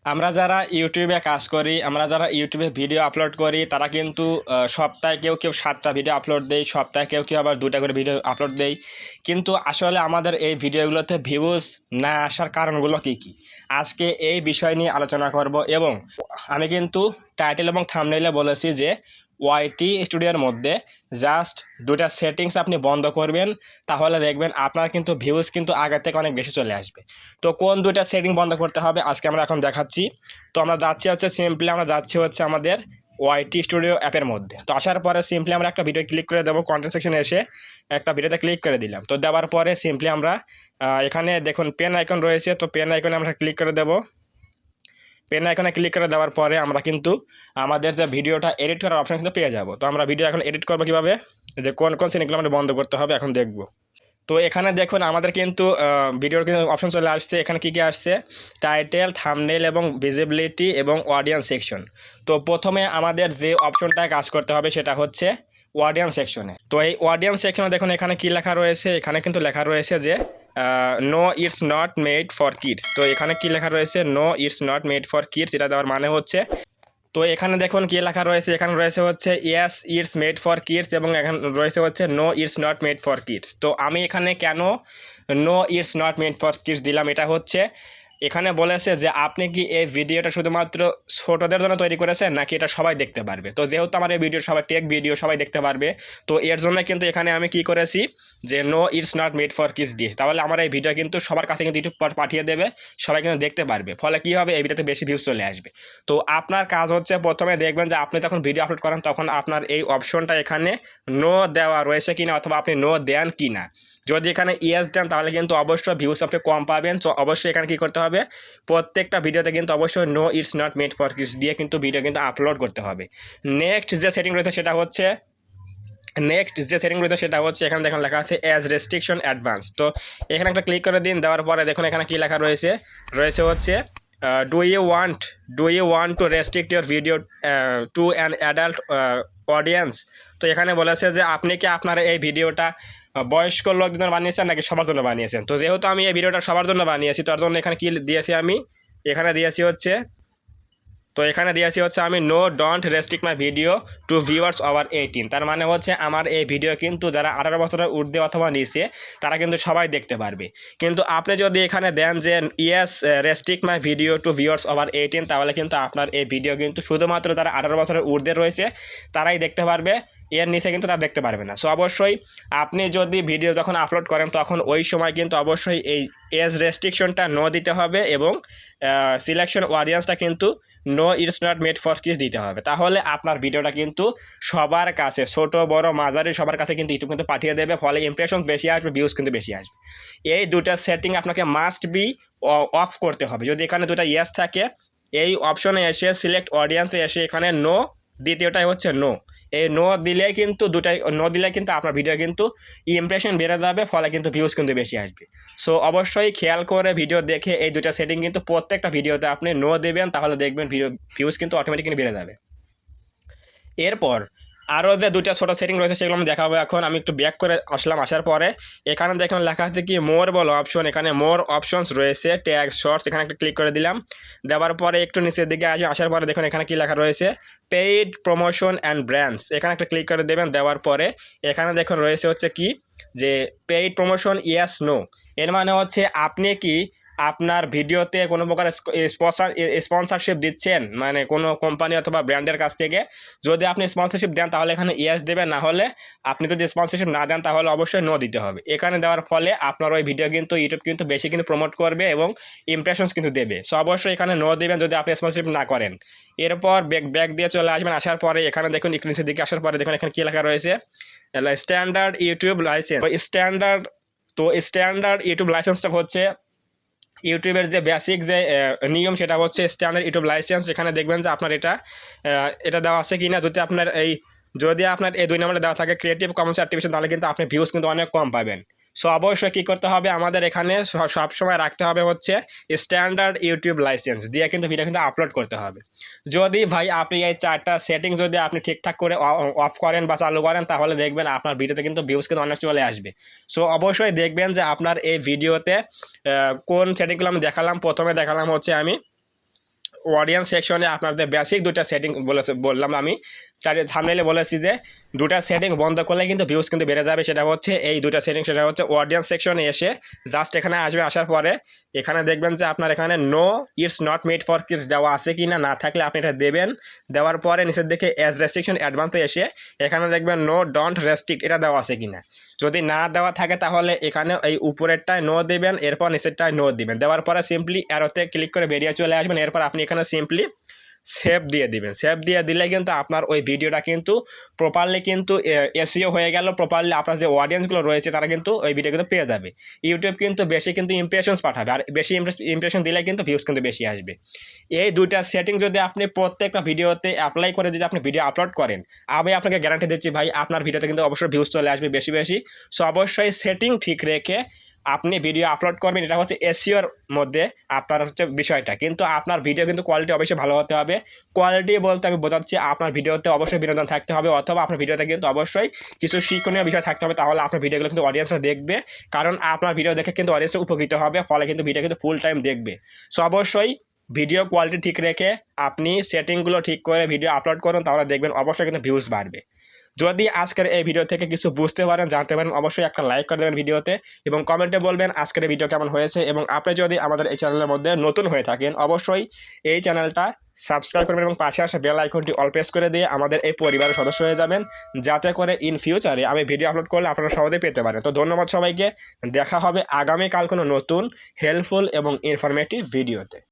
আমরা যারা ইউটিউবে কাজ করি, আমরা যারা ইউটিউবে ভিডিও আপলোড করি, তারা কিন্তু সপ্তাহে কেউ ৭টা ভিডিও আপলোড দেয়, সপ্তাহে কেউ আবার ২টা করে ভিডিও আপলোড দেয়। কিন্তু আসলে আমাদের এই ভিডিওগুলোতে ভিউজ না আসার কারণগুলো কী, কী? আজকে এই বিষয় নিয়ে আলোচনা করব এবং আমি কিন্তু টাইটেল এবং থাম্বনেইলে বলেছি যে ওয়াইটি স্টুডিওর মধ্যে জাস্ট ২টা সেটিংস আপনি বন্ধ করবেন, তাহলে দেখবেন আপনার কিন্তু ভিউজ কিন্তু আগের থেকে অনেক বেশি চলে আসবে। তো কোন ২টা সেটিং বন্ধ করতে হবে আজকে আমরা এখন দেখাচ্ছি। তো আমরা যাচ্ছি সিম্পলি আমাদের ওয়াইটি স্টুডিও অ্যাপের মধ্যে। তো আসার পরে সিম্পলি আমরা একটা ভিডিও ক্লিক করে দেবো, কন্টেন্ট সেকশনে এসে একটা ভিডিওতে ক্লিক করে দিলাম। তো দেওয়ার পরে সিম্পলি আমরা এখানে দেখুন পেন আইকন রয়েছে, তো পেন আইকনে আমরা ক্লিক করে দেবো। পেন আইকনে ক্লিক করে দেওয়ার পরে আমরা কিন্তু আমাদের যে ভিডিওটা এডিট করার অপশন কিন্তু পেয়ে যাব। তো আমরা ভিডিও এখন এডিট করবো কীভাবে, যে কোন সেটিংগুলো আমাদের বন্ধ করতে হবে এখন দেখব। তো এখানে দেখুন আমাদের কিন্তু ভিডিওর কিন্তু অপশন চলে আসছে। এখানে কী কী আসছে, টাইটেল, থাম্বনেইল এবং ভিজিবিলিটি এবং অডিয়েন্স সেকশন। তো প্রথমে আমাদের যে অপশনটায় কাজ করতে হবে সেটা হচ্ছে অডিয়েন্স সেকশনে। তো এই অডিয়েন্স সেকশনে দেখুন এখানে কী লেখা রয়েছে, এখানে কিন্তু লেখা রয়েছে যে no it's not made for kids. তো এখানে কী লেখা রয়েছে, no it's not made for kids, এটা দেওয়ার মানে হচ্ছে, তো এখানে দেখুন কী লেখা রয়েছে, এখানে রয়েছে হচ্ছে yes it's made for kids এবং এখানে রয়েছে হচ্ছে no it's not made for kids. তো আমি এখানে কেন no it's not made for kids দিলাম, এটা হচ্ছে এখানে বলেছে যে আপনি কি এই ভিডিওটা শুধুমাত্র ছোটদের জন্য তৈরি করেছেন নাকি এটা সবাই দেখতে পারবে। তো যেহেতু আমার এই ভিডিও সবাই টেক ভিডিও সবাই দেখতে পারবে, তো এর জন্য কিন্তু এখানে আমি কি করেছি যে no it's not made for kids দিয়েছি। তাহলে আমার এই ভিডিও কিন্তু সবার কাছে কিন্তু ইউটিউব পাঠিয়ে দেবে, সবাই কিন্তু দেখতে পারবে, ফলে কী হবে, এই ভিডিওতে বেশি ভিউজ চলে আসবে। তো আপনার কাজ হচ্ছে প্রথমে দেখবেন যে আপনি যখন ভিডিও আপলোড করেন তখন আপনার এই অপশনটা এখানে নো দেওয়া রয়েছে কিনা, অথবা আপনি নো দেন কি না। যদি এখানে ইয়েস দেন তাহলে কিন্তু অবশ্যই ভিউজ আপনি কম পাবেন। তো অবশ্যই এখানে কী করতে হবে, প্রত্যেকটা ভিডিওতে কিন্তু অবশ্যই no it's not made for kids দিয়ে কিন্তু ভিডিও কিন্তু আপলোড করতে হবে। নেক্সট যে সেটিং রয়েছে সেটা হচ্ছে এখানে দেখুন লেখা আছে অ্যাজ রেস্ট্রিকশন অ্যাডভান্স। তো এখানে একটা ক্লিক করে দিন, দেওয়ার পরে দেখুন এখানে কী লেখা রয়েছে হচ্ছে do you want to restrict your video to an adult audience. তো এখানে বলেছে যে আপনি কি আপনার এই ভিডিওটা বয়স্ক লোকদের বানিয়েছেন নাকি সবার জন্য বানিয়েছেন। তো যেহেতু আমি এই ভিডিওটা সবার জন্য বানিয়েছি, তার জন্য এখানে কী দিয়েছি, আমি এখানে দিয়েছি হচ্ছে আমি no don't restrict my video to viewers over 18। তার মানে হচ্ছে আমার এই ভিডিও কিন্তু যারা 18 বছরের ঊর্ধ্বে অথবা নিচে তারা কিন্তু সবাই দেখতে পারবে। কিন্তু আপনি যদি এখানে দেন যে yes restrict my video to viewers over 18, তাহলে কিন্তু আপনার এই ভিডিও কিন্তু শুধুমাত্র যারা 18 বছরের ঊর্ধ্বে রয়েছে তারাই দেখতে পারবে, এর নিচে কিন্তু তারা দেখতে পারবে না। সো অবশ্যই আপনি যদি ভিডিও যখন আপলোড করেন তখন ওই সময় কিন্তু অবশ্যই এই এজ রেস্ট্রিকশনটা নো দিতে হবে এবং সিলেকশন অডিয়েন্সটা কিন্তু no it's not made for kids দিতে হবে। তাহলে আপনার ভিডিওটা কিন্তু সবার কাছে, ছোট বড় মাঝারি সবার কাছে কিন্তু ইউটিউব কিন্তু পাঠিয়ে দেবে, ফলে ইমপ্রেশন বেশি আসবে, ভিউজ কিন্তু বেশি আসবে। এই দুটা সেটিং আপনাকে মাস্ট বি অফ করতে হবে। যদি এখানে দুটা ইয়েস থাকে, এই অপশনে এসে সিলেক্ট অডিয়েন্সে এসে এখানে নো, দ্বিতীয়টাই হচ্ছে নো, এই নো দিলেই কিন্তু আপনার ভিডিও কিন্তু ইমপ্রেশন বেড়ে যাবে, ফলে কিন্তু ভিউজ কিন্তু বেশি আসবে। সো অবশ্যই খেয়াল করে ভিডিও দেখে এই দুটা সেটিং কিন্তু প্রত্যেকটা ভিডিওতে আপনি নো দেবেন, তাহলে দেখবেন ভিউজ কিন্তু অটোমেটিক্যালি বেড়ে যাবে। এরপর আরও যে দুইটা ছোটো সেটিং রয়েছে সেগুলো আমি দেখাবো। এখন আমি একটু ব্যাক করে আসলাম, আসার পরে এখানে দেখুন লেখা আছে কি মোর বলো অপশন, এখানে মোর অপশনস রয়েছে, ট্যাগ শর্টস, এখানে একটা ক্লিক করে দিলাম। দেওয়ার পরে একটু নিচের দিকে আসার পরে দেখুন এখানে কি লেখা রয়েছে পেইড প্রমোশন অ্যান্ড ব্র্যান্ডস, এখানে একটা ক্লিক করে দেবেন। দেওয়ার পরে এখানে দেখুন রয়েছে হচ্ছে কি যে পেইড প্রমোশন ইয়েস নো, এর মানে হচ্ছে আপনি কি আপনার ভিডিওতে কোনো প্রকার স্পন্সরশিপ দিচ্ছেন, মানে কোনো কোম্পানি অথবা ব্র্যান্ডের কাছ থেকে যদি আপনি স্পন্সরশিপ দেন তাহলে এখানে ইয়েস দেবেন, না হলে আপনি যদি স্পন্সরশিপ না দেন তাহলে অবশ্যই নো দিতে হবে। এখানে দেওয়ার ফলে আপনার ওই ভিডিও কিন্তু ইউটিউব কিন্তু বেশি কিন্তু প্রমোট করবে এবং ইমপ্রেশনস কিন্তু দেবে। সো অবশ্যই এখানে নো দেবেন যদি আপনি স্পন্সরশিপ না করেন। এরপর ব্যাক দিয়ে চলে আসবেন, আসার পরে এখানে দেখুন নিচের দিকে আসার পরে দেখুন এখানে কী লেখা রয়েছে standard YouTube licence. Standard YouTube লাইসেন্সটা হচ্ছে ইউটিউবের যে বেসিক যে নিয়ম, সেটা হচ্ছে স্ট্যান্ডার্ড ইউটিউব লাইসেন্স। এখানে দেখবেন যে আপনার এটা দেওয়া আছে কি না। যদি আপনার এই 2 নম্বরে দেওয়া থাকে ক্রিয়েটিভ কমন্স সার্টিফিকেশন, তাহলে কিন্তু আপনি ভিউজ কিন্তু অনেক কম পাবেন। সো অবশ্যই কী করতে হবে, আমাদের এখানে সবসময় রাখতে হবে হচ্ছে স্ট্যান্ডার্ড ইউটিউব লাইসেন্স দিয়ে কিন্তু ভিডিও কিন্তু আপলোড করতে হবে। যদি ভাই আপনি এই 4টা সেটিং যদি আপনি ঠিকঠাক করে অফ করেন বা চালু করেন, তাহলে দেখবেন আপনার ভিডিওতে কিন্তু ভিউজ কিন্তু অনেক চলে আসবে। সো অবশ্যই দেখবেন যে আপনার এই ভিডিওতে কোন সেটিংগুলো আমি দেখালাম। প্রথমে দেখালাম হচ্ছে আমি অডিয়েন্স সেকশনে আপনার যে বেসিক দুটা সেটিং বললাম আমি থাম্বনেইলে বলেছি যে দুটা সেটিং বন্ধ করলে কিন্তু ভিউজ কিন্তু বেড়ে যাবে। সেটা হচ্ছে এই দুটা সেটিং, সেটা হচ্ছে অডিয়েন্স সেকশনে এসে জাস্ট এখানে আসবে, আসার পরে এখানে দেখবেন যে আপনার এখানে no it's not made for kids দেওয়া আছে কি না থাকলে আপনি এটা দেবেন। দেওয়ার পরে নিচের দিকে অ্যাজ রেস্ট্রিকশন অ্যাডভান্সে এসে এখানে দেখবেন নো ডোন্ট রেস্ট্রিক্ট এটা দেওয়া আছে কি না। যদি না দেওয়া থাকে তাহলে এখানে এই উপরেরটায় নো দেবেন, এরপর নিচেরটায় নো দিবেন। দেওয়ার পরে সিম্পলি অ্যারোতে ক্লিক করে বেরিয়ে চলে আসবেন। এরপর আপনি এখানে সিম্পলি সেভ দিয়ে দিবেন। সেভ দিয়ে দিলে কিন্তু আপনার ওই ভিডিওটা কিন্তু প্রপারলি কিন্তু এসইও হয়ে গেল। প্রপারলি আপনার যে অডিয়েন্সগুলো রয়েছে তারা কিন্তু ওই ভিডিও কিন্তু পেয়ে যাবে। ইউটিউব কিন্তু বেশি কিন্তু ইমপ্রেশনস পাঠাবে, আর বেশি ইমপ্রেশন দিলে কিন্তু ভিউজ কিন্তু বেশি আসবে। এই দুইটা সেটিং যদি আপনি প্রত্যেকটা ভিডিওতে অ্যাপ্লাই করে যদি আপনি ভিডিও আপলোড করেন, আমি আপনাকে গ্যারান্টি দিচ্ছি ভাই আপনার ভিডিওতে কিন্তু অবশ্যই ভিউজ চলে আসবে বেশি বেশি। সো অবশ্যই সেটিং ঠিক রেখে আপনি ভিডিও আপলোড করবেন। এটা হচ্ছে এসইওর মধ্যে আপনার হচ্ছে বিষয়টা, কিন্তু আপনার ভিডিও কিন্তু কোয়ালিটি অবশ্যই ভালো হতে হবে। কোয়ালিটি বলতে আমি বোঝাচ্ছি আপনার ভিডিওতে অবশ্যই বিনোদন থাকতে হবে, অথবা আপনার ভিডিওতে কিন্তু অবশ্যই কিছু শিক্ষণীয় বিষয় থাকতে হবে, তাহলে আপনার ভিডিওগুলো কিন্তু অডিয়েন্সরা দেখবে। কারণ আপনার ভিডিও দেখে কিন্তু অডিয়েন্সরা উপকৃত হবে, ফলে কিন্তু ভিডিও কিন্তু ফুল টাইম দেখবে। সো অবশ্যই ভিডিও কোয়ালিটি ঠিক রেখে আপনি সেটিংগুলো ঠিক করে ভিডিও আপলোড করুন, তাহলে দেখবেন অবশ্যই কিন্তু ভিউজ বাড়বে। যদি আজকের এই ভিডিও থেকে কিছু বুঝতে পারেন, জানতে পারেন, অবশ্যই একটা লাইক করে দেবেন ভিডিওতে এবং কমেন্টে বলবেন আজকের এই ভিডিও কেমন হয়েছে। এবং আপনি যদি আমাদের এই চ্যানেলের মধ্যে নতুন হয়ে থাকেন অবশ্যই এই চ্যানেলটা সাবস্ক্রাইব করবেন এবং পাশে আসা বেল আইকনটি অল প্রেস করে দিয়ে আমাদের এই পরিবারের সদস্য হয়ে যাবেন, যাতে করে ইন ফিউচারে আমি ভিডিও আপলোড করলে আপনারা সহজেই পেতে পারেন। তো ধন্যবাদ সবাইকে, দেখা হবে আগামীকাল কোনো নতুন হেল্পফুল এবং ইনফরমেটিভ ভিডিওতে।